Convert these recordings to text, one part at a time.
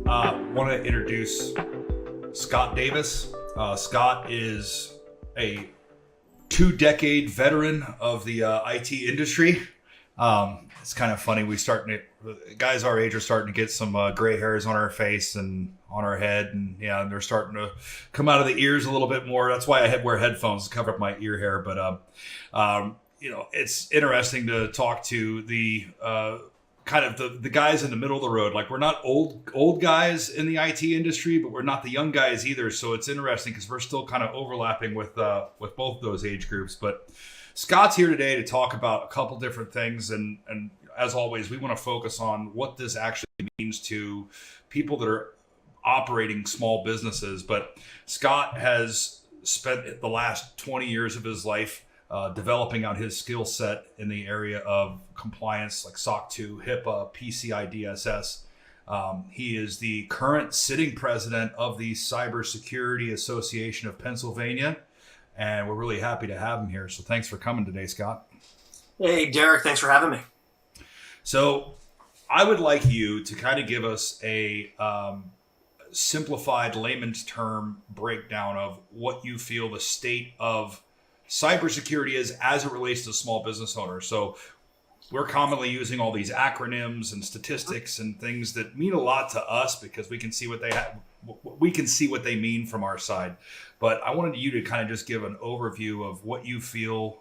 Want to introduce Scott Davis. Scott is a 2-decade veteran of the IT industry. It's kind of funny. Guys our age are starting to get some gray hairs on our face and on our head, and they're starting to come out of the ears a little bit more. That's why I wear headphones to cover up my ear hair. But it's interesting to talk to the kind of the guys in the middle of the road. Like, we're not old guys in the IT industry, but we're not the young guys either. So it's interesting because we're still kind of overlapping with both those age groups. But Scott's here today to talk about a couple different things, and as always, we want to focus on what this actually means to people that are operating small businesses. But Scott has spent the last 20 years of his life developing out his skill set in the area of compliance, like SOC 2, HIPAA, PCI DSS. He is the current sitting president of the Cybersecurity Association of Pennsylvania, and we're really happy to have him here. So thanks for coming today, Scott. Hey, Derek, thanks for having me. So I would like you to kind of give us a simplified layman's term breakdown of what you feel the state of cybersecurity is as it relates to small business owners. So we're commonly using all these acronyms and statistics and things that mean a lot to us because we can see what they mean from our side. But I wanted you to kind of just give an overview of what you feel,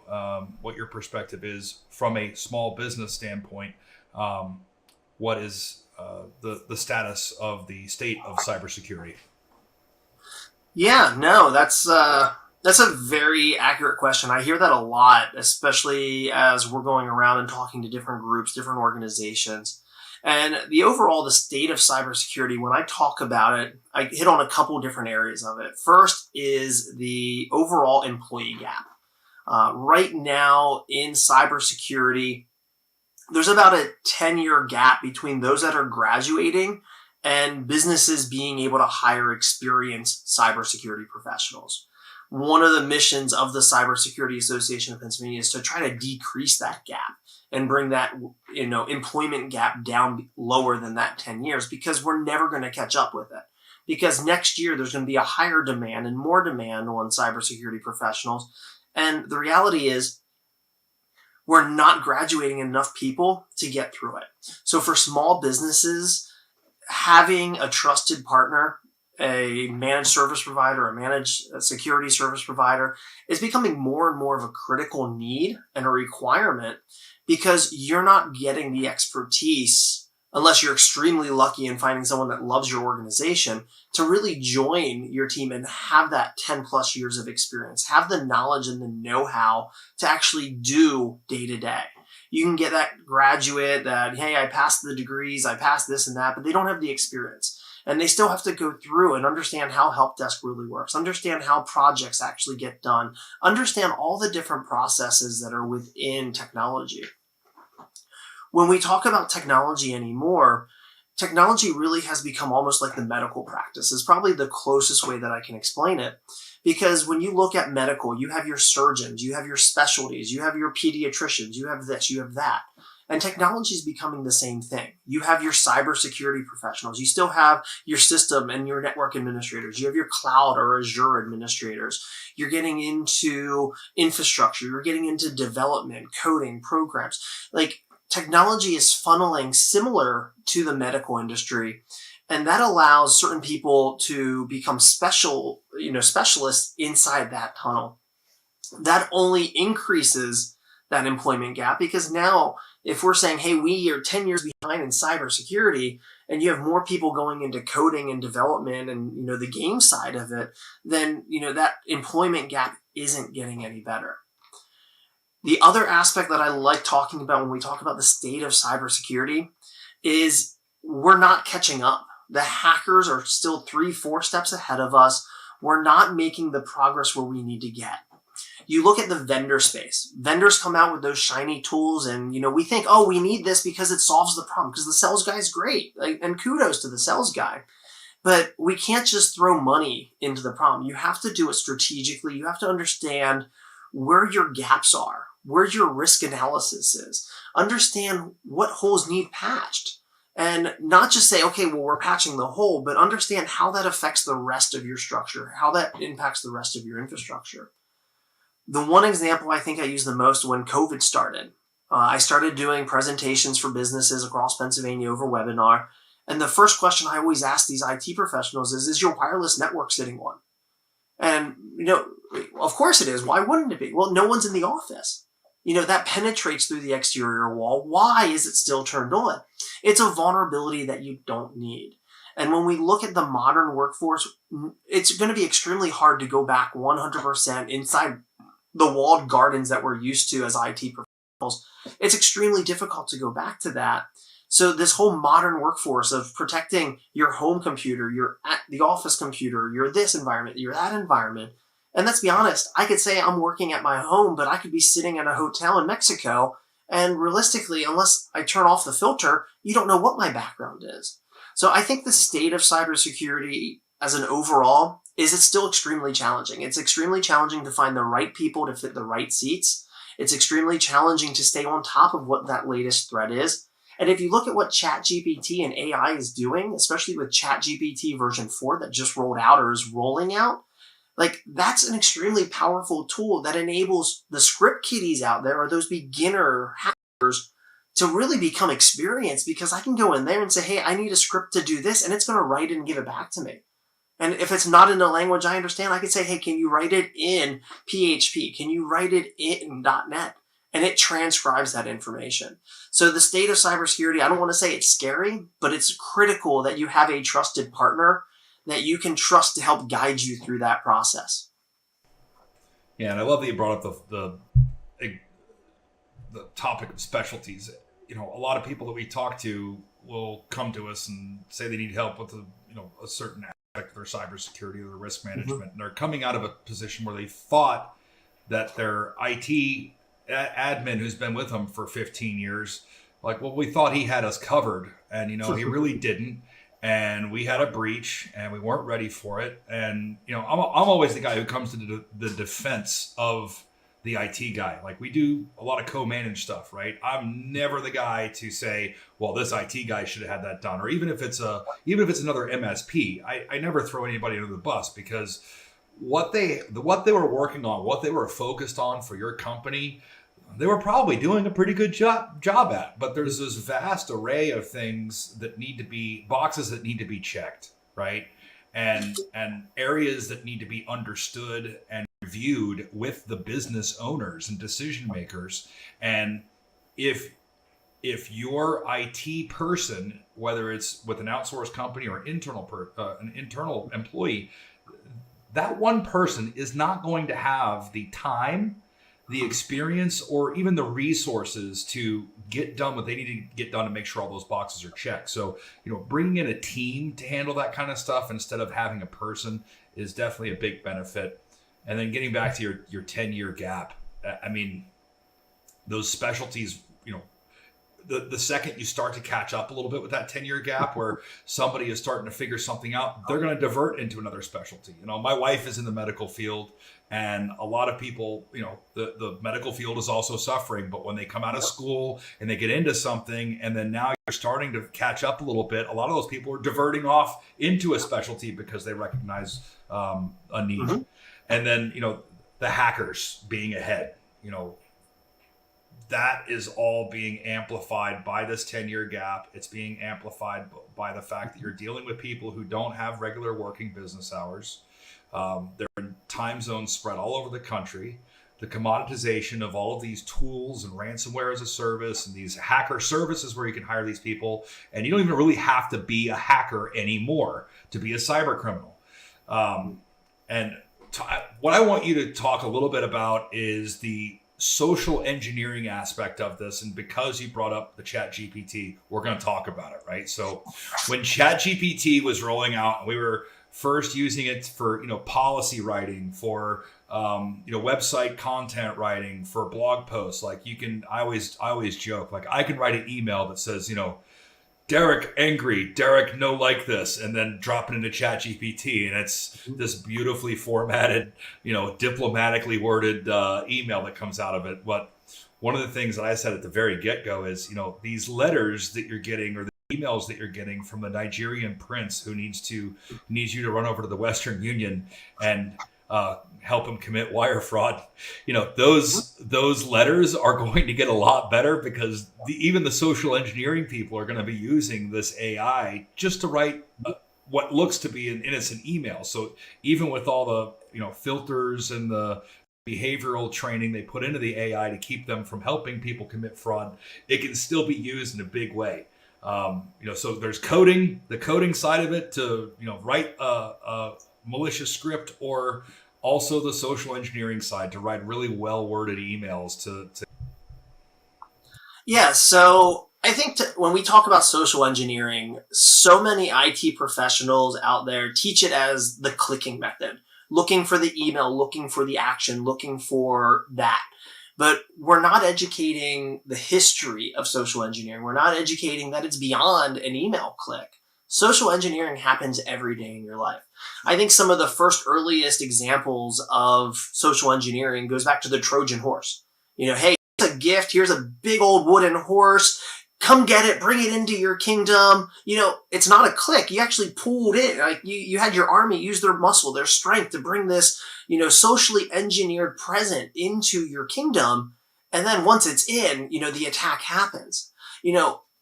what your perspective is from a small business standpoint. What is the status of the state of cybersecurity? Yeah, no, that's a very accurate question. I hear that a lot, especially as we're going around and talking to different groups, different organizations. And the state of cybersecurity, when I talk about it, I hit on a couple different areas of it. First is the overall employee gap. Right now in cybersecurity, there's about a 10-year gap between those that are graduating and businesses being able to hire experienced cybersecurity professionals. One of the missions of the Cybersecurity Association of Pennsylvania is to try to decrease that gap and bring that, employment gap down lower than that 10 years, because we're never going to catch up with it. Because next year there's going to be a higher demand and more demand on cybersecurity professionals. And the reality is we're not graduating enough people to get through it. So for small businesses, having a trusted partner, a managed service provider, a managed security service provider, is becoming more and more of a critical need and a requirement, because you're not getting the expertise, unless you're extremely lucky in finding someone that loves your organization, to really join your team and have that 10 plus years of experience, have the knowledge and the know-how to actually do day to day. You can get that graduate that, hey, I passed the degrees, I passed this and that, but they don't have the experience. And they still have to go through and understand how help desk really works, understand how projects actually get done, understand all the different processes that are within technology. When we talk about technology anymore, technology really has become almost like the medical practice, is probably the closest way that I can explain it. Because when you look at medical, you have your surgeons, you have your specialties, you have your pediatricians, you have this, you have that. And technology is becoming the same thing. You have your cybersecurity professionals. You still have your system and your network administrators. You have your cloud or Azure administrators. You're getting into infrastructure. You're getting into development, coding, programs. Like, technology is funneling similar to the medical industry. And that allows certain people to become specialists inside that tunnel. That only increases that employment gap, because now if we're saying, hey, we are 10 years behind in cybersecurity, and you have more people going into coding and development and, the game side of it, then, that employment gap isn't getting any better. The other aspect that I like talking about when we talk about the state of cybersecurity is we're not catching up. The hackers are still 3-4 steps ahead of us. We're not making the progress where we need to get. You look at the vendor space. Vendors come out with those shiny tools and, we think, oh, we need this because it solves the problem, because the sales guy is great. And kudos to the sales guy. But we can't just throw money into the problem. You have to do it strategically. You have to understand where your gaps are, where your risk analysis is. Understand what holes need patched. And not just say, okay, well, we're patching the hole, but understand how that affects the rest of your structure, how that impacts the rest of your infrastructure. The one example I think I used the most when COVID started, I started doing presentations for businesses across Pennsylvania over webinar. And the first question I always ask these IT professionals is your wireless network sitting on? And, of course it is. Why wouldn't it be? Well, no one's in the office. That penetrates through the exterior wall. Why is it still turned on? It's a vulnerability that you don't need. And when we look at the modern workforce, it's going to be extremely hard to go back 100% inside the walled gardens that we're used to as IT professionals. It's extremely difficult to go back to that. So this whole modern workforce of protecting your home computer, your at the office computer, your this environment, your that environment. And let's be honest, I could say I'm working at my home, but I could be sitting in a hotel in Mexico. And realistically, unless I turn off the filter, you don't know what my background is. So I think the state of cybersecurity as an overall is it's still extremely challenging. It's extremely challenging to find the right people to fit the right seats. It's extremely challenging to stay on top of what that latest threat is. And if you look at what ChatGPT and AI is doing, especially with ChatGPT version 4 that just rolled out or is rolling out, like that's an extremely powerful tool that enables the script kiddies out there or those beginner hackers to really become experienced, because I can go in there and say, hey, I need a script to do this, and it's going to write it and give it back to me. And if it's not in a language I understand, I can say, hey, can you write it in PHP? Can you write it in .NET? And it transcribes that information. So the state of cybersecurity, I don't want to say it's scary, but it's critical that you have a trusted partner that you can trust to help guide you through that process. Yeah, and I love that you brought up the topic of specialties. A lot of people that we talk to will come to us and say they need help with a certain aspect of their cybersecurity or their risk management. And they're coming out of a position where they thought that their IT admin who's been with them for 15 years, we thought he had us covered, and he really didn't. And we had a breach and we weren't ready for it. And, I'm always the guy who comes to the defense of the IT guy. We do a lot of co-managed stuff, right? I'm never the guy to say, well, this IT guy should have had that done. Or even if it's another MSP, I never throw anybody under the bus, because what they were working on, what they were focused on for your company, they were probably doing a pretty good job at. But there's this vast array of things that need to be boxes that need to be checked, right? And areas that need to be understood and reviewed with the business owners and decision makers. And if your IT person, whether it's with an outsourced company or an internal employee, that one person is not going to have the time, the experience, or even the resources to get done what they need to get done to make sure all those boxes are checked. So, bringing in a team to handle that kind of stuff instead of having a person is definitely a big benefit. And then getting back to your 10-year gap, I mean, those specialties, the second you start to catch up a little bit with that 10-year gap where somebody is starting to figure something out, they're going to divert into another specialty. My wife is in the medical field, and a lot of people, the medical field is also suffering. But when they come out of school and they get into something, and then now you're starting to catch up a little bit, a lot of those people are diverting off into a specialty because they recognize a need. Mm-hmm. And then, the hackers being ahead, that is all being amplified by this 10-year gap. It's being amplified by the fact that you're dealing with people who don't have regular working business hours. They're in time zones spread all over the country. The commoditization of all of these tools and ransomware as a service and these hacker services where you can hire these people. And you don't even really have to be a hacker anymore to be a cyber criminal. What I want you to talk a little bit about is the social engineering aspect of this. And because you brought up the ChatGPT, we're going to talk about it, right? So when ChatGPT was rolling out, and we were first using it for, policy writing, for, website content writing, for blog posts, I always joke, I can write an email that says, Derek angry, Derek no like this, and then drop it into ChatGPT, and it's this beautifully formatted, diplomatically worded email that comes out of it. But one of the things that I said at the very get-go is, these letters that you're getting, or emails that you're getting from a Nigerian prince who needs you to run over to the Western Union and help him commit wire fraud. Those letters are going to get a lot better because even the social engineering people are going to be using this AI just to write what looks to be an innocent email. So even with all the filters and the behavioral training they put into the AI to keep them from helping people commit fraud, it can still be used in a big way. So there's the coding side of it to write a malicious script, or also the social engineering side to write really well worded emails to. Yeah, so I think when we talk about social engineering, so many IT professionals out there teach it as the clicking method, looking for the email, looking for the action, looking for that. But we're not educating the history of social engineering. We're not educating that it's beyond an email click. Social engineering happens every day in your life. I think some of the first earliest examples of social engineering goes back to the Trojan horse. Hey, here's a gift. Here's a big old wooden horse. Come get it. Bring it into your kingdom. It's not a click. You actually pulled it. Like you had your army use their muscle, their strength to bring this, socially engineered present into your kingdom. And then once it's in, the attack happens.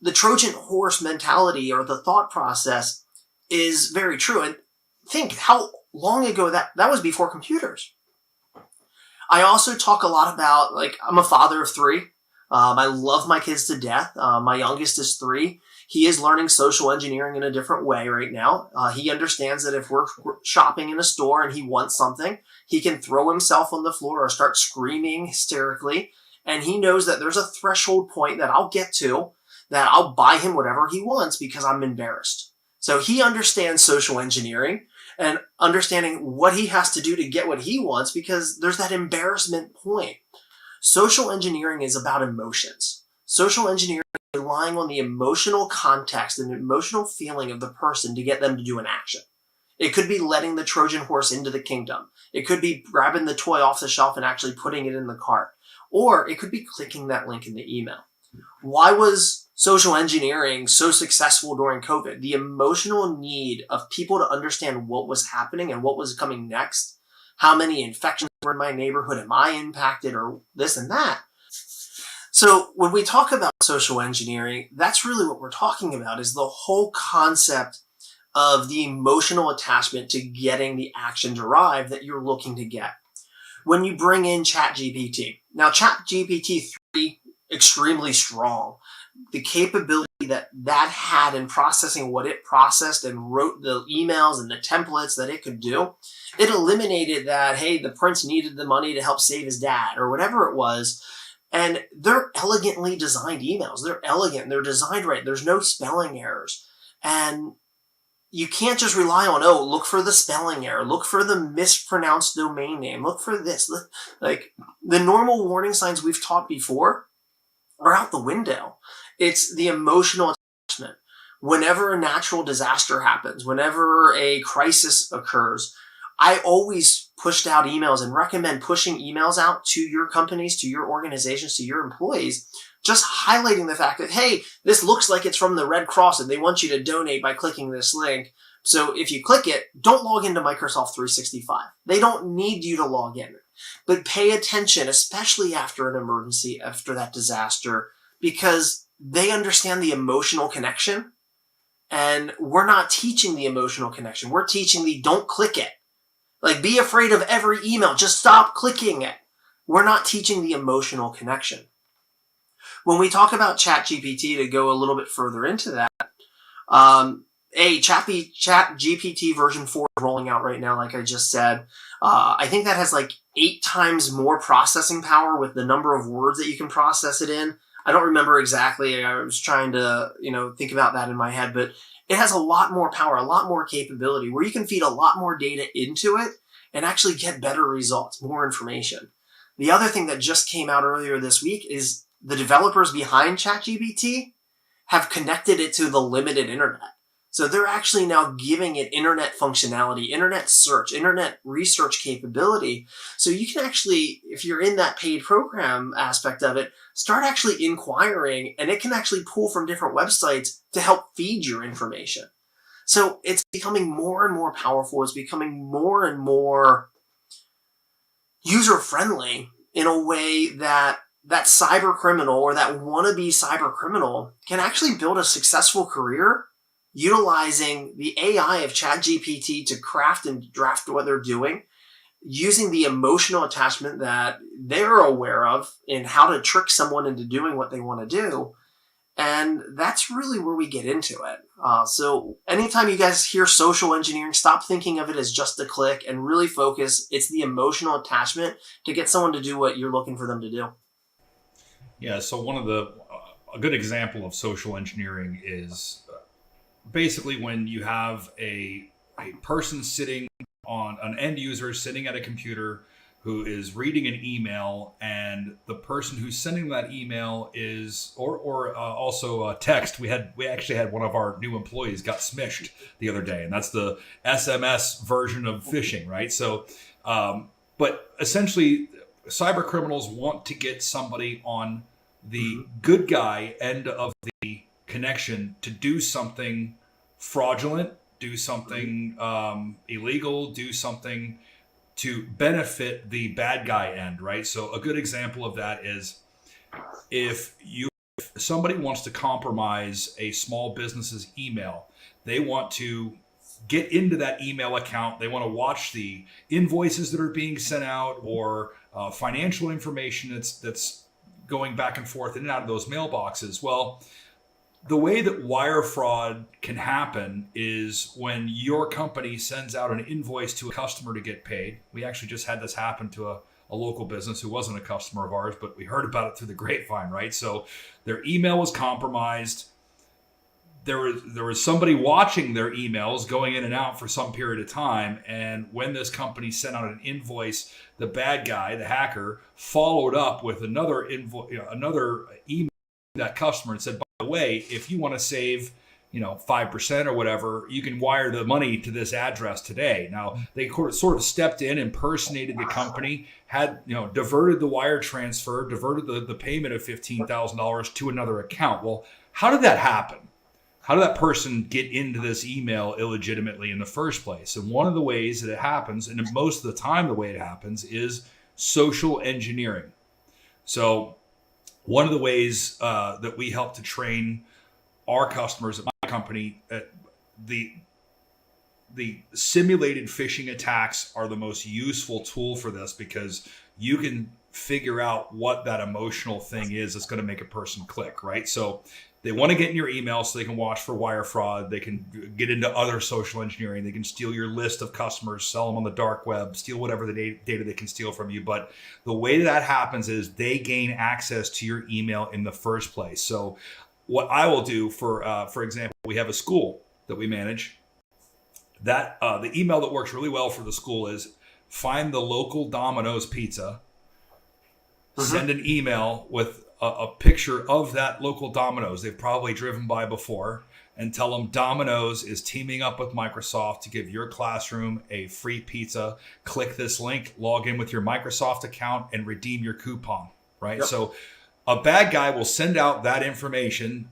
The Trojan horse mentality or the thought process is very true. And think how long ago that was before computers. I also talk a lot about, I'm a father of 3. I love my kids to death. My youngest is 3. He is learning social engineering in a different way right now. He understands that if we're shopping in a store and he wants something, he can throw himself on the floor or start screaming hysterically. And he knows that there's a threshold point that I'll get to, that I'll buy him whatever he wants because I'm embarrassed. So he understands social engineering and understanding what he has to do to get what he wants because there's that embarrassment point. Social engineering is about emotions. Social engineering is relying on the emotional context and emotional feeling of the person to get them to do an action. It could be letting the Trojan horse into the kingdom. It could be grabbing the toy off the shelf and actually putting it in the cart. Or it could be clicking that link in the email. Why was social engineering so successful during COVID? The emotional need of people to understand what was happening and what was coming next. How many infections were in my neighborhood? Am I impacted or this and that? So when we talk about social engineering, that's really what we're talking about, is the whole concept of the emotional attachment to getting the action derived that you're looking to get. When you bring in ChatGPT, now ChatGPT 3, extremely strong. The capability that had in processing what it processed and wrote the emails and the templates that it could do, it eliminated that, hey, the prince needed the money to help save his dad or whatever it was. And they're elegantly designed emails. They're elegant. They're designed right. There's no spelling errors. And you can't just rely on, look for the spelling error. Look for the mispronounced domain name. Look for this. Like the normal warning signs we've taught before are out the window. It's the emotional attachment. Whenever a natural disaster happens, whenever a crisis occurs, I always pushed out emails and recommend pushing emails out to your companies, to your organizations, to your employees, just highlighting the fact that, hey, this looks like it's from the Red Cross and they want you to donate by clicking this link. So if you click it, don't log into Microsoft 365. They don't need you to log in. But pay attention, especially after an emergency, after that disaster, because they understand the emotional connection. And we're not teaching the emotional connection. We're teaching the don't click it. Like, be afraid of every email. Just stop clicking it. We're not teaching the emotional connection. When we talk about ChatGPT, to go a little bit further into that, ChatGPT version 4 is rolling out right now, like I just said. I think that has 8 times more processing power with the number of words that you can process it in. I don't remember exactly. I was trying to, think about that in my head, but it has a lot more power, a lot more capability where you can feed a lot more data into it and actually get better results, more information. The other thing that just came out earlier this week is the developers behind ChatGPT have connected it to the limited internet. So they're actually now giving it internet functionality, internet search, internet research capability. So you can actually, if you're in that paid program aspect of it, start actually inquiring, and it can actually pull from different websites to help feed your information. So it's becoming more and more powerful. It's becoming more and more user friendly in a way that that cyber criminal or that wannabe cyber criminal can actually build a successful career utilizing the AI of ChatGPT to craft and draft what they're doing, using the emotional attachment that they're aware of in how to trick someone into doing what they want to do. And that's really where we get into it. So anytime you guys hear social engineering, stop thinking of it as just a click and really focus. It's the emotional attachment to get someone to do what you're looking for them to do. Yeah. So a good example of social engineering is basically when you have a person sitting on an end user sitting at a computer who is reading an email, and the person who's sending that email is also text. We actually had one of our new employees got smished the other day, and that's the SMS version of phishing, right? So but essentially cyber criminals want to get somebody on the good guy end of the connection to do something fraudulent, do something illegal, do something to benefit the bad guy end, right? So a good example of that is if somebody wants to compromise a small business's email, they want to get into that email account. They want to watch the invoices that are being sent out or financial information that's going back and forth in and out of those mailboxes. Well, the way that wire fraud can happen is when your company sends out an invoice to a customer to get paid. We actually just had this happen to a local business who wasn't a customer of ours, but we heard about it through the grapevine, right? So their email was compromised. There was somebody watching their emails going in and out for some period of time. And when this company sent out an invoice, the bad guy, the hacker, followed up with another another email to that customer and said, by the way, if you want to save 5% or whatever, you can wire the money to this address today. Now, they sort of stepped in, impersonated the company, had diverted the wire transfer, diverted the payment of $15,000 to another account. Well, how did that happen? How did that person get into this email illegitimately in the first place? And one of the ways that it happens, and most of the time the way it happens, is social engineering. So one of the ways that we help to train our customers at my company, the simulated phishing attacks are the most useful tool for this, because you can figure out what that emotional thing is that's going to make a person click, right? So they want to get in your email so they can watch for wire fraud. They can get into other social engineering. They can steal your list of customers, sell them on the dark web, steal whatever the data they can steal from you. But the way that happens is they gain access to your email in the first place. So what I will do, for example, we have a school that we manage. That the email that works really well for the school is find the local Domino's pizza, send an email with a picture of that local Domino's they've probably driven by before, and tell them Domino's is teaming up with Microsoft to give your classroom a free pizza. Click this link, log in with your Microsoft account, and redeem your coupon, right? Yep. So a bad guy will send out that information.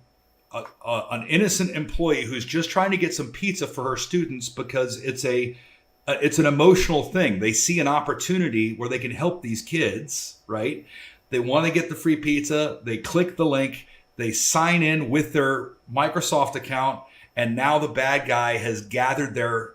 An innocent employee who's just trying to get some pizza for her students because it's an emotional thing. They see an opportunity where they can help these kids, right? They want to get the free pizza. They click the link. They sign in with their Microsoft account. And now the bad guy has gathered their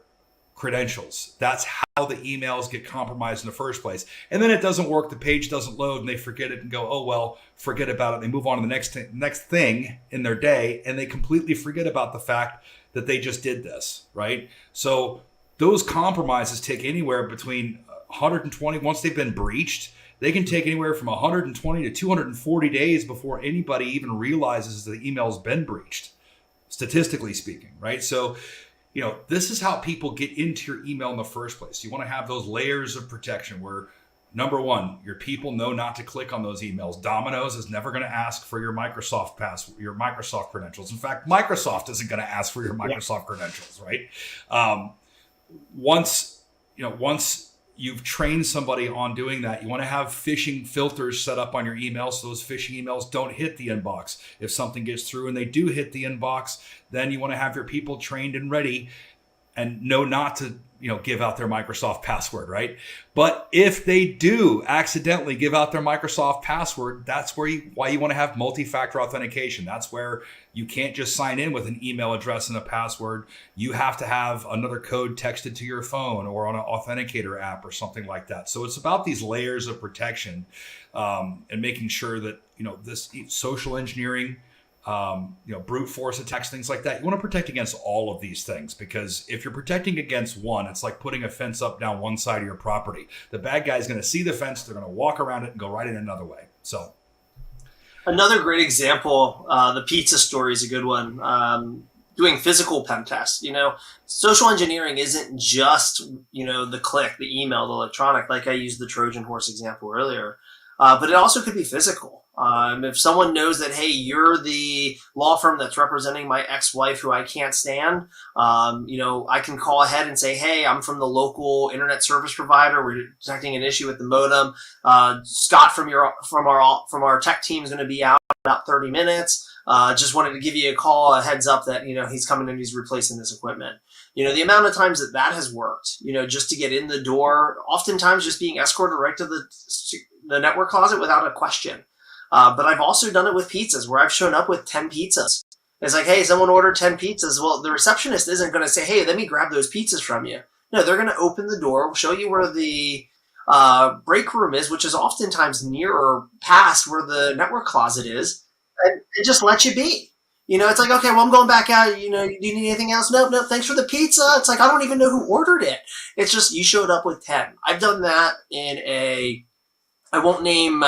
credentials. That's how the emails get compromised in the first place. And then it doesn't work. The page doesn't load and they forget it and go, oh, well, forget about it. They move on to the next thing in their day. And they completely forget about the fact that they just did this, right? So those compromises take anywhere between 120, once they've been breached, they can take anywhere from 120 to 240 days before anybody even realizes the email's been breached, statistically speaking, right? So, this is how people get into your email in the first place. You want to have those layers of protection where Number one, your people know not to click on those emails. Domino's is never going to ask for your your Microsoft credentials. In fact, Microsoft isn't going to ask for your Microsoft credentials, right? Once you've trained somebody on doing that, you want to have phishing filters set up on your emails so those phishing emails don't hit the inbox. If something gets through and they do hit the inbox, then you want to have your people trained and ready and know not to give out their Microsoft password, right? But if they do accidentally give out their Microsoft password, that's why you want to have multi-factor authentication. That's where you can't just sign in with an email address and a password. You have to have another code texted to your phone or on an authenticator app or something like that. So it's about these layers of protection and making sure that this social engineering, brute force attacks, things like that. You want to protect against all of these things, because if you're protecting against one, it's like putting a fence up down one side of your property. The bad guy's going to see the fence, they're going to walk around it and go right in another way. So another great example, the pizza story is a good one. Doing physical pen tests, social engineering isn't just, the click, the email, the electronic, like I used the Trojan horse example earlier, but it also could be physical. If someone knows that, hey, you're the law firm that's representing my ex-wife who I can't stand, I can call ahead and say, hey, I'm from the local internet service provider. We're detecting an issue with the modem. Scott from our tech team is going to be out in about 30 minutes. Just wanted to give you a heads up that, he's coming and he's replacing this equipment. The amount of times that has worked, just to get in the door, oftentimes just being escorted right to the network closet without a question. But I've also done it with pizzas where I've shown up with 10 pizzas. It's like, hey, someone ordered 10 pizzas. Well, the receptionist isn't going to say, hey, let me grab those pizzas from you. No, they're going to open the door, show you where the break room is, which is oftentimes near or past where the network closet is, and just let you be. It's like, okay, well, I'm going back out. Do you need anything else? No, thanks for the pizza. It's like, I don't even know who ordered it. It's just you showed up with 10. I've done that I won't name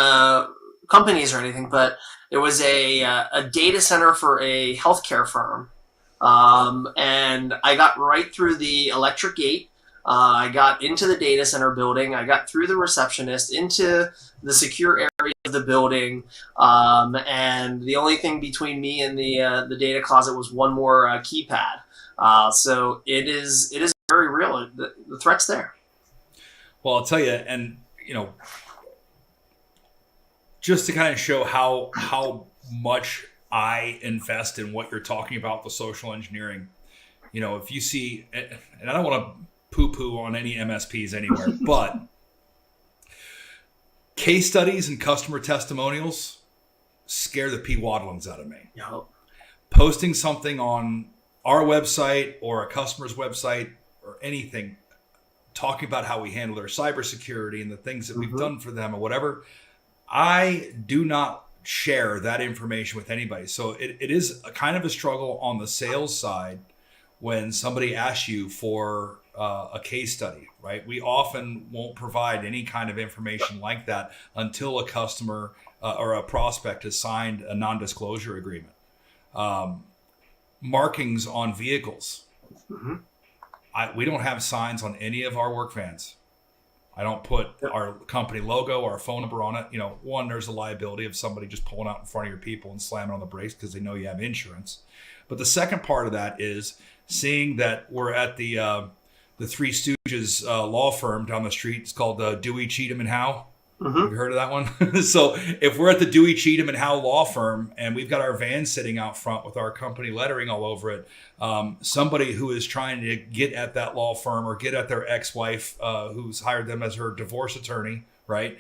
companies or anything, but it was a data center for a healthcare firm. And I got right through the electric gate. I got into the data center building. I got through the receptionist into the secure area of the building. And the only thing between me and the data closet was one more keypad. So it is very real. The threat's there. Well, I'll tell you, and just to kind of show how much I invest in what you're talking about, the social engineering, if you see, and I don't want to poo-poo on any MSPs anywhere, but case studies and customer testimonials scare the pee-waddlings out of me. Yep. Posting something on our website or a customer's website or anything, talking about how we handle their cybersecurity and the things that we've done for them or whatever, I do not share that information with anybody. So it is a kind of a struggle on the sales side when somebody asks you for a case study, right? We often won't provide any kind of information like that until a customer or a prospect has signed a non-disclosure agreement. Markings on vehicles. We don't have signs on any of our work vans. I don't put our company logo, our phone number on it. One, there's a liability of somebody just pulling out in front of your people and slamming on the brakes because they know you have insurance. But the second part of that is seeing that we're at the Three Stooges law firm down the street. It's called Dewey, Cheatham and Howe. Have you heard of that one? So if we're at the Dewey, Cheatham and Howe law firm and we've got our van sitting out front with our company lettering all over it, somebody who is trying to get at that law firm or get at their ex-wife who's hired them as her divorce attorney, right?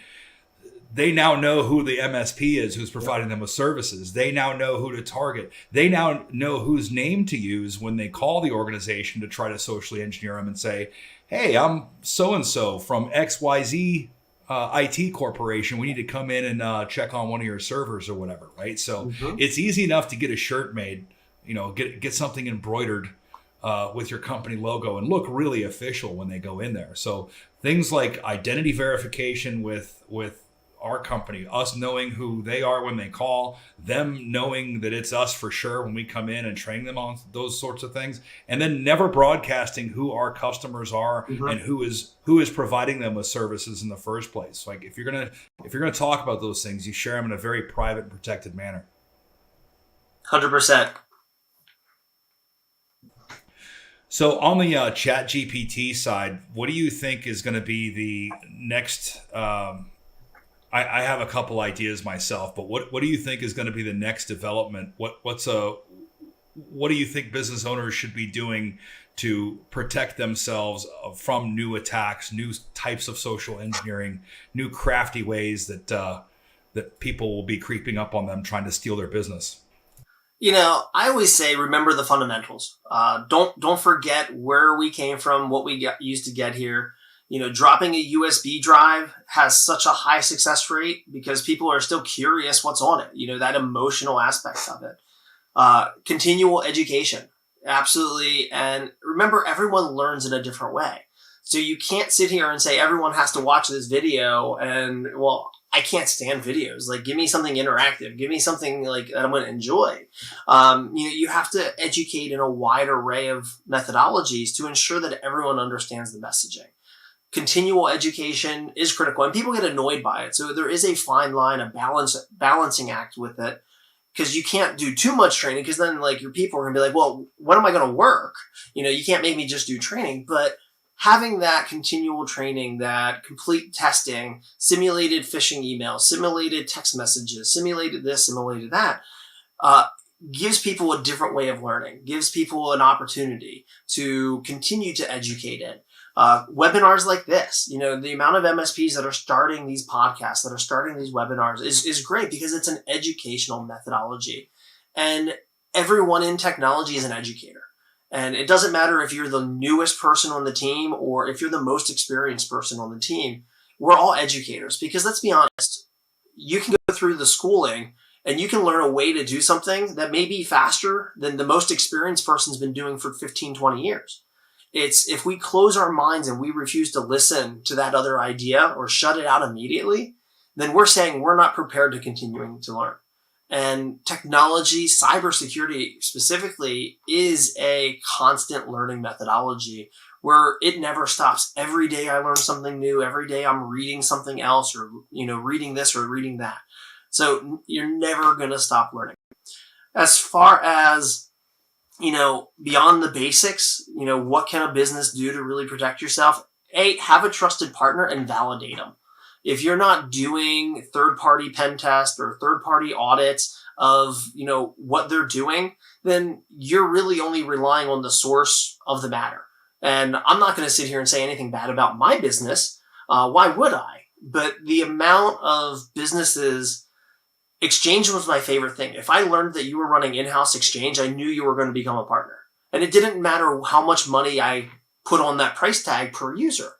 They now know who the MSP is who's providing them with services. They now know who to target. They now know whose name to use when they call the organization to try to socially engineer them and say, hey, I'm so-and-so from XYZ IT corporation. We need to come in and check on one of your servers or whatever, right? So it's easy enough to get a shirt made, get something embroidered with your company logo and look really official when they go in there. So things like identity verification with our company, us knowing who they are when they call, them knowing that it's us for sure when we come in and train them on those sorts of things, and then never broadcasting who our customers are and who is providing them with services in the first place. Like if you're gonna talk about those things, you share them in a very private and protected manner. 100%. So on the ChatGPT side, what do you think is going to be the next? I have a couple ideas myself, but what do you think is going to be the next development? What do you think business owners should be doing to protect themselves from new attacks, new types of social engineering, new crafty ways that people will be creeping up on them trying to steal their business? I always say, remember the fundamentals. Don't forget where we came from, what we used to get here. Dropping a USB drive has such a high success rate because people are still curious what's on it. That emotional aspect of it. Continual education, absolutely. And remember, everyone learns in a different way. So you can't sit here and say everyone has to watch this video and, well, I can't stand videos. Like, give me something interactive. Give me something like that I'm going to enjoy. You have to educate in a wide array of methodologies to ensure that everyone understands the messaging. Continual education is critical, and people get annoyed by it. So there is a fine line, a balancing act with it, because you can't do too much training, because then like your people are going to be like, well, when am I going to work? You can't make me just do training, but having that continual training, that complete testing, simulated phishing emails, simulated text messages, simulated this, simulated that, gives people a different way of learning, gives people an opportunity to continue to educate it. Webinars like this, the amount of MSPs that are starting these podcasts, that are starting these webinars is great because it's an educational methodology. And everyone in technology is an educator. And it doesn't matter if you're the newest person on the team or if you're the most experienced person on the team. We're all educators because let's be honest, you can go through the schooling and you can learn a way to do something that may be faster than the most experienced person's been doing for 15, 20 years. It's if we close our minds and we refuse to listen to that other idea or shut it out immediately, then we're saying we're not prepared to continuing to learn. And technology, cybersecurity specifically, is a constant learning methodology where it never stops. Every day I learn something new. Every day I'm reading something else or, reading this or reading that. So you're never going to stop learning. As far as, beyond the basics, what can a business do to really protect yourself? Have a trusted partner and validate them. If you're not doing third-party pen tests or third-party audits of, what they're doing, then you're really only relying on the source of the matter. And I'm not going to sit here and say anything bad about my business. Why would I? But the amount of businesses, Exchange was my favorite thing. If I learned that you were running in-house Exchange, I knew you were going to become a partner. And it didn't matter how much money I put on that price tag per user.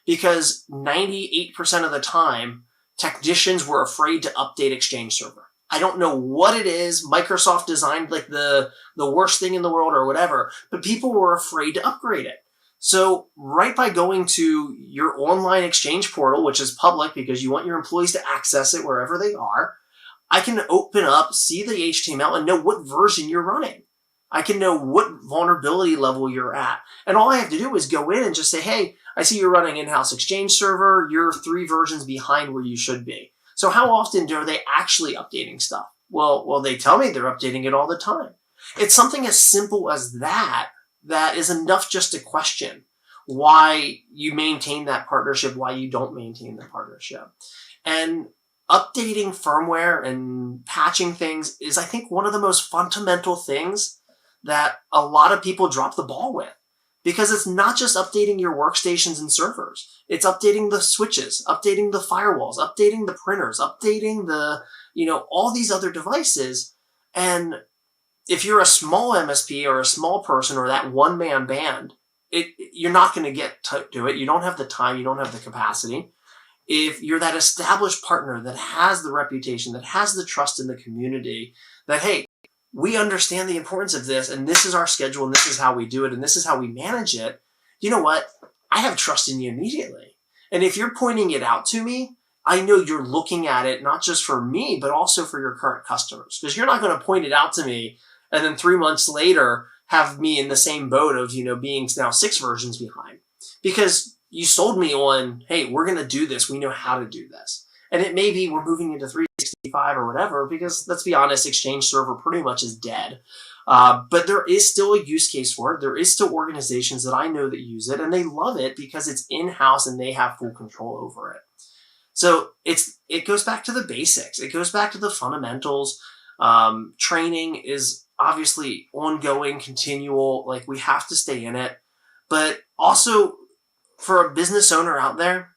Because 98% of the time, technicians were afraid to update Exchange Server. I don't know what it is. Microsoft designed like the worst thing in the world or whatever, but people were afraid to upgrade it. So right by going to your online Exchange portal, which is public because you want your employees to access it wherever they are, I can open up, see the HTML, and know what version you're running. I can know what vulnerability level you're at. And all I have to do is go in and just say, hey, I see you're running in-house Exchange Server. You're 3 versions behind where you should be. So how often are they actually updating stuff? Well, they tell me they're updating it all the time. It's something as simple as that is enough just to question why you maintain that partnership, why you don't maintain the partnership. And updating firmware and patching things is, I think, one of the most fundamental things that a lot of people drop the ball with. Because it's not just updating your workstations and servers. It's updating the switches, updating the firewalls, updating the printers, updating the, all these other devices. And if you're a small MSP or a small person or that one-man band, you're not going to get to it. You don't have the time. You don't have the capacity. If you're that established partner that has the reputation, that has the trust in the community, that, hey, we understand the importance of this, and this is our schedule, and this is how we do it, and this is how we manage it. You know what? I have trust in you immediately. And if you're pointing it out to me, I know you're looking at it not just for me, but also for your current customers, because you're not going to point it out to me and then 3 months later have me in the same boat of, being now 6 versions behind, because you sold me on, hey, we're going to do this. We know how to do this. And it may be we're moving into 365 or whatever, because let's be honest, Exchange Server pretty much is dead. But there is still a use case for it. There is still organizations that I know that use it, and they love it because it's in-house and they have full control over it. So it goes back to the basics. It goes back to the fundamentals. Training is obviously ongoing, continual. Like, we have to stay in it. But also, for a business owner out there,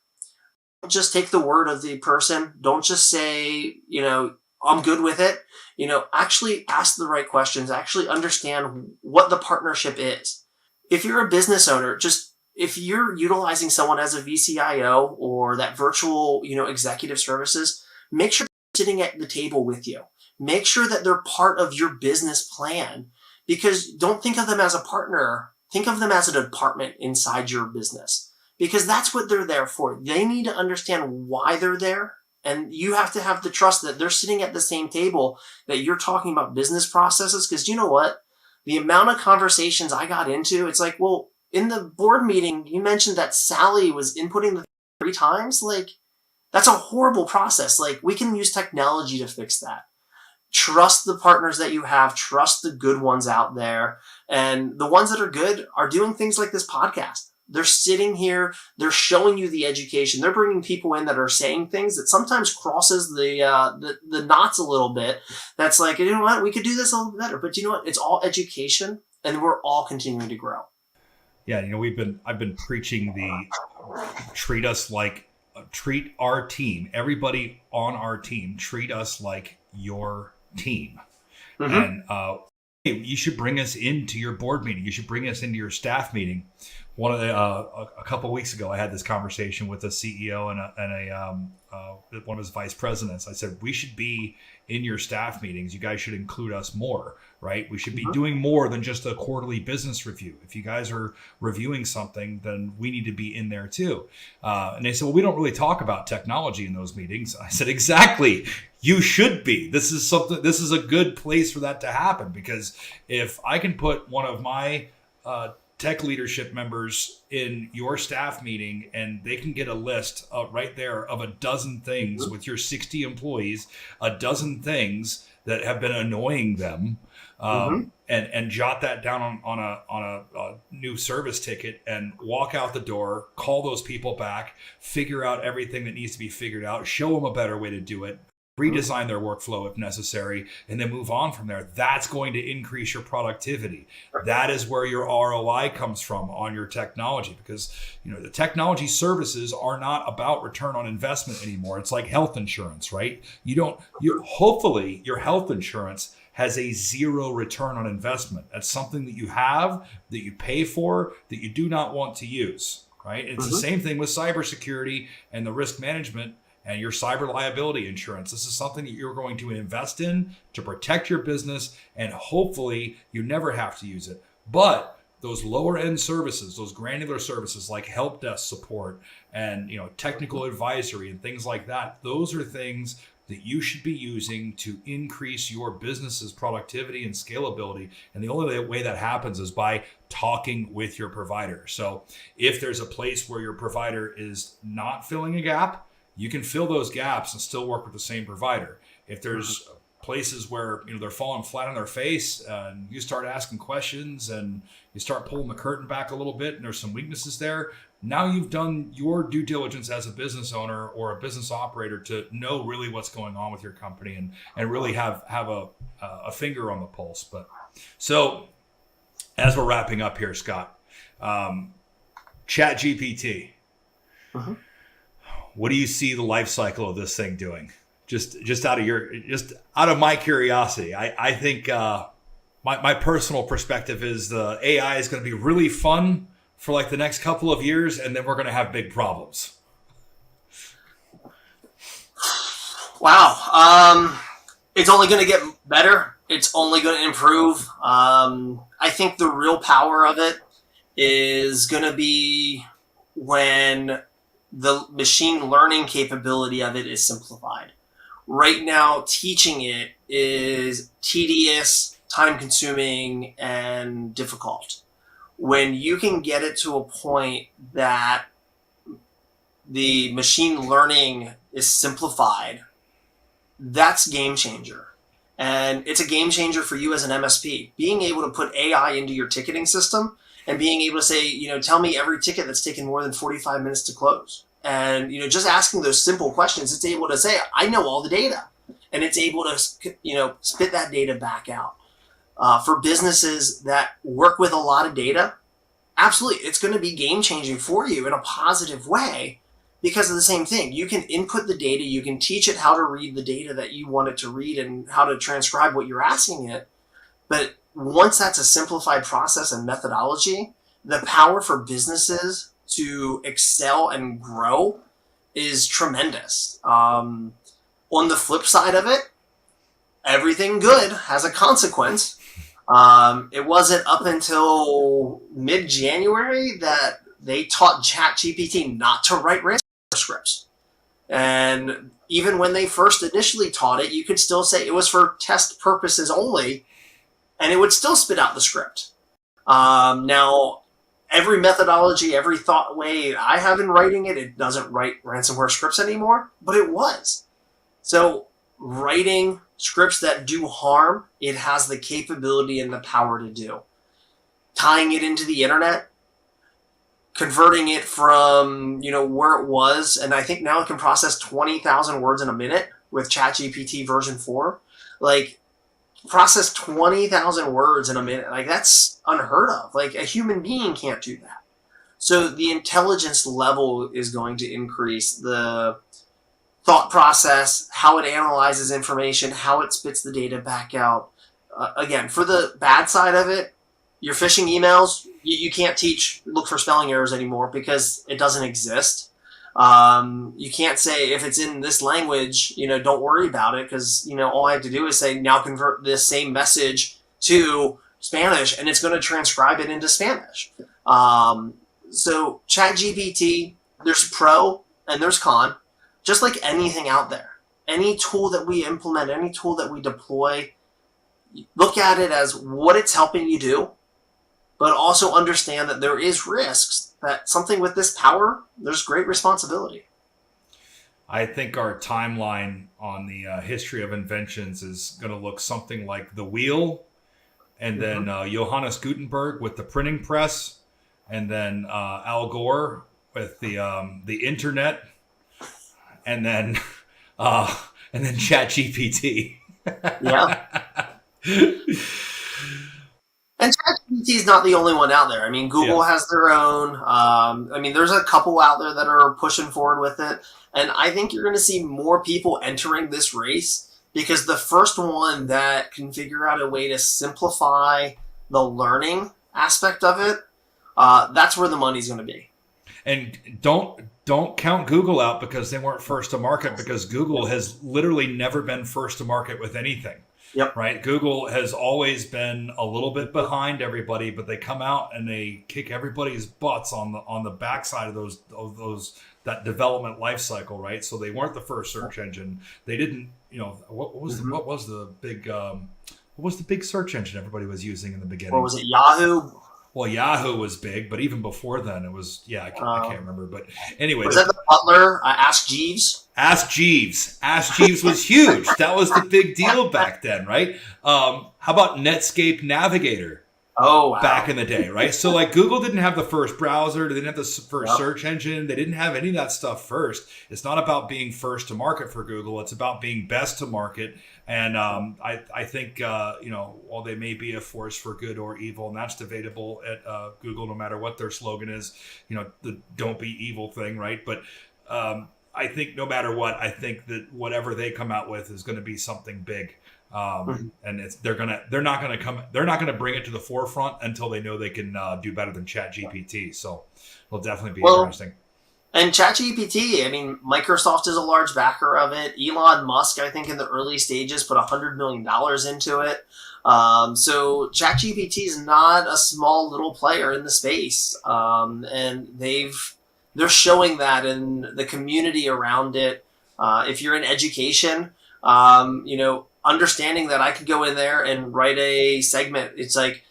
don't just take the word of the person. Don't just say, I'm good with it. Actually ask the right questions. Actually understand what the partnership is. If you're a business owner, if you're utilizing someone as a VCIO or that virtual, executive services, make sure they're sitting at the table with you. Make sure that they're part of your business plan, because don't think of them as a partner. Think of them as a department inside your business, because that's what they're there for. They need to understand why they're there. And you have to have the trust that they're sitting at the same table, that you're talking about business processes. Because you know what? The amount of conversations I got into, it's like, well, in the board meeting, you mentioned that Sally was inputting the 3 times. Like, that's a horrible process. Like, we can use technology to fix that. Trust the partners that you have. Trust the good ones out there. And the ones that are good are doing things like this podcast. They're sitting here. They're showing you the education. They're bringing people in that are saying things that sometimes crosses the knots a little bit. That's like, you know what? We could do this a little better. But you know what? It's all education, and we're all continuing to grow. Yeah, I've been preaching treat our team, everybody on our team, treat us like your team. Mm-hmm. And you should bring us into your board meeting. You should bring us into your staff meeting. A couple of weeks ago, I had this conversation with a CEO and one of his vice presidents. I said, we should be in your staff meetings. You guys should include us more, right? We should be doing more than just a quarterly business review. If you guys are reviewing something, then we need to be in there too. And they said, well, we don't really talk about technology in those meetings. I said, exactly. You should be. This is a good place for that to happen, because if I can put one of my tech leadership members in your staff meeting and they can get a list right there of a dozen things with your 60 employees, a dozen things that have been annoying them, and jot that down on a new service ticket and walk out the door, call those people back, figure out everything that needs to be figured out, show them a better way to do it, redesign their workflow if necessary, and then move on from there. That's going to increase your productivity. That is where your ROI comes from on your technology, because the technology services are not about return on investment anymore. It's like health insurance, right? Hopefully your health insurance has a 0 return on investment. That's something that you have, that you pay for, that you do not want to use, right? It's the same thing with cybersecurity and the risk management and your cyber liability insurance. This is something that you're going to invest in to protect your business, and hopefully you never have to use it. But those lower end services, those granular services like help desk support and technical advisory and things like that, those are things that you should be using to increase your business's productivity and scalability. And the only way that happens is by talking with your provider. So if there's a place where your provider is not filling a gap, you can fill those gaps and still work with the same provider. If there's places where they're falling flat on their face, and you start asking questions and you start pulling the curtain back a little bit, and there's some weaknesses there, now you've done your due diligence as a business owner or a business operator to know really what's going on with your company and really have a finger on the pulse. But so as we're wrapping up here, Scott, ChatGPT. What do you see the life cycle of this thing doing? Just out of my curiosity, I think my personal perspective is the AI is going to be really fun for like the next couple of years, and then we're going to have big problems. Wow. It's only going to get better. It's only going to improve. I think the real power of it is going to be when the machine learning capability of it is simplified. Right now, teaching it is tedious, time consuming, and difficult. When you can get it to a point that the machine learning is simplified, that's game changer. And it's a game changer for you as an MSP. Being able to put AI into your ticketing system and being able to say, tell me every ticket that's taken more than 45 minutes to close. And, just asking those simple questions, it's able to say, I know all the data. And it's able to, spit that data back out. For businesses that work with a lot of data, absolutely, it's going to be game changing for you in a positive way. Because of the same thing, you can input the data, you can teach it how to read the data that you want it to read and how to transcribe what you're asking it. But once that's a simplified process and methodology, the power for businesses to excel and grow is tremendous. On the flip side of it, everything good has a consequence. It wasn't up until mid-January that they taught ChatGPT not to write ransomware scripts. And even when they first initially taught it, you could still say it was for test purposes only, and it would still spit out the script. Now, every methodology, every thought way I have in writing it, it doesn't write ransomware scripts anymore, but it was. So writing scripts that do harm, it has the capability and the power to do. Tying it into the internet, converting it from, where it was, and I think now it can process 20,000 words in a minute with ChatGPT version 4. Like, process 20,000 words in a minute. Like, that's unheard of. Like, a human being can't do that. So the intelligence level is going to increase. The thought process, how it analyzes information, how it spits the data back out. Again, for the bad side of it, your phishing emails, you can't look for spelling errors anymore because it doesn't exist. You can't say if it's in this language, don't worry about it because, all I have to do is say now convert this same message to Spanish and it's going to transcribe it into Spanish. So ChatGPT, there's pro and there's con, just like anything out there. Any tool that we implement, any tool that we deploy, look at it as what it's helping you do, but also understand that there is risks, that something with this power, there's great responsibility. I think our timeline on the history of inventions is going to look something like the wheel, and then Johannes Gutenberg with the printing press, and then Al Gore with the internet, and then ChatGPT. Yeah. And ChatGPT is not the only one out there. I mean, Google has their own. There's a couple out there that are pushing forward with it. And I think you're going to see more people entering this race because the first one that can figure out a way to simplify the learning aspect of it, that's where the money's going to be. And don't count Google out because they weren't first to market, because Google has literally never been first to market with anything. Yep. Right. Google has always been a little bit behind everybody, but they come out and they kick everybody's butts on the backside of that development life cycle. Right. So they weren't the first search engine. They didn't. What was the big search engine everybody was using in the beginning? What was it? Yahoo. Well, Yahoo was big, but even before then, it was, I can't remember. But anyway. Was that the Butler? Ask Jeeves? Ask Jeeves. Ask Jeeves was huge. That was the big deal back then, right? How about Netscape Navigator? Oh, wow. Back in the day, right? So like Google didn't have the first browser. They didn't have the first search engine. They didn't have any of that stuff first. It's not about being first to market for Google. It's about being best to market. And I think, while they may be a force for good or evil, and that's debatable at Google, no matter what their slogan is, the don't be evil thing, right? But I think no matter what, I think that whatever they come out with is going to be something big. And they're not gonna bring it to the forefront until they know they can do better than ChatGPT. So it'll definitely be interesting. And ChatGPT, Microsoft is a large backer of it. Elon Musk, I think, in the early stages, put $100 million into it. So ChatGPT is not a small little player in the space, and they've they're showing that in the community around it. If you're in education, understanding that I could go in there and write a segment. It's like,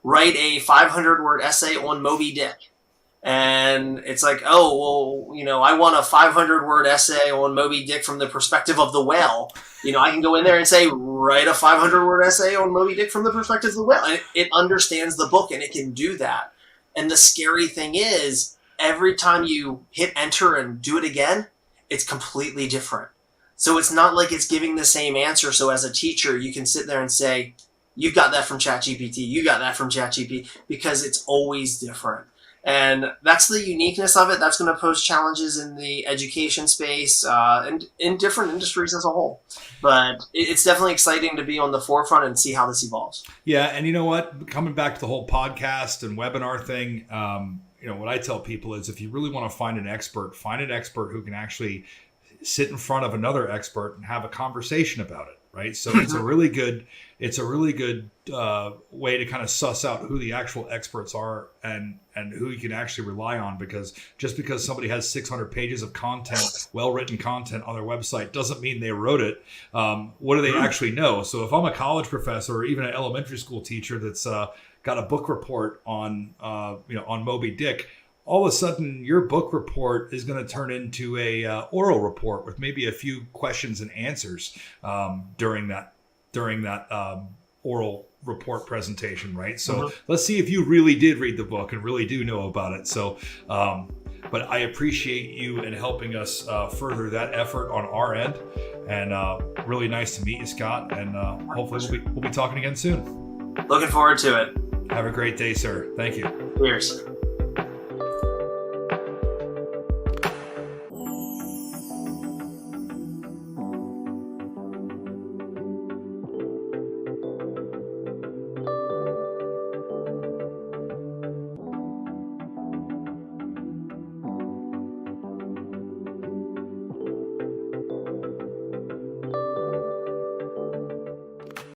write a 500-word essay on Moby Dick. And it's like, oh, well, I want a 500-word essay on Moby Dick from the perspective of the whale. I can go in there and say, write a 500-word essay on Moby Dick from the perspective of the whale. And it understands the book, and it can do that. And the scary thing is, every time you hit enter and do it again, it's completely different. So it's not like it's giving the same answer. So as a teacher, you can sit there and say, you got that from ChatGPT, you got that from ChatGPT, because it's always different. And that's the uniqueness of it. That's going to pose challenges in the education space and in different industries as a whole. But it's definitely exciting to be on the forefront and see how this evolves. Yeah, and you know what? Coming back to the whole podcast and webinar thing, what I tell people is, if you really want to find an expert who can actually sit in front of another expert and have a conversation about it, right? So it's a really good way to kind of suss out who the actual experts are and who you can actually rely on, because just because somebody has 600 pages of content, well-written content on their website, doesn't mean they wrote it. What do they actually know? So if I'm a college professor or even an elementary school teacher that's got a book report on Moby Dick, all of a sudden your book report is going to turn into a oral report with maybe a few questions and answers during that oral report presentation, right? So let's see if you really did read the book and really do know about it. So, but I appreciate you in helping us further that effort on our end, and really nice to meet you, Scott. And hopefully we'll be talking again soon. Looking forward to it. Have a great day, sir. Thank you. Cheers.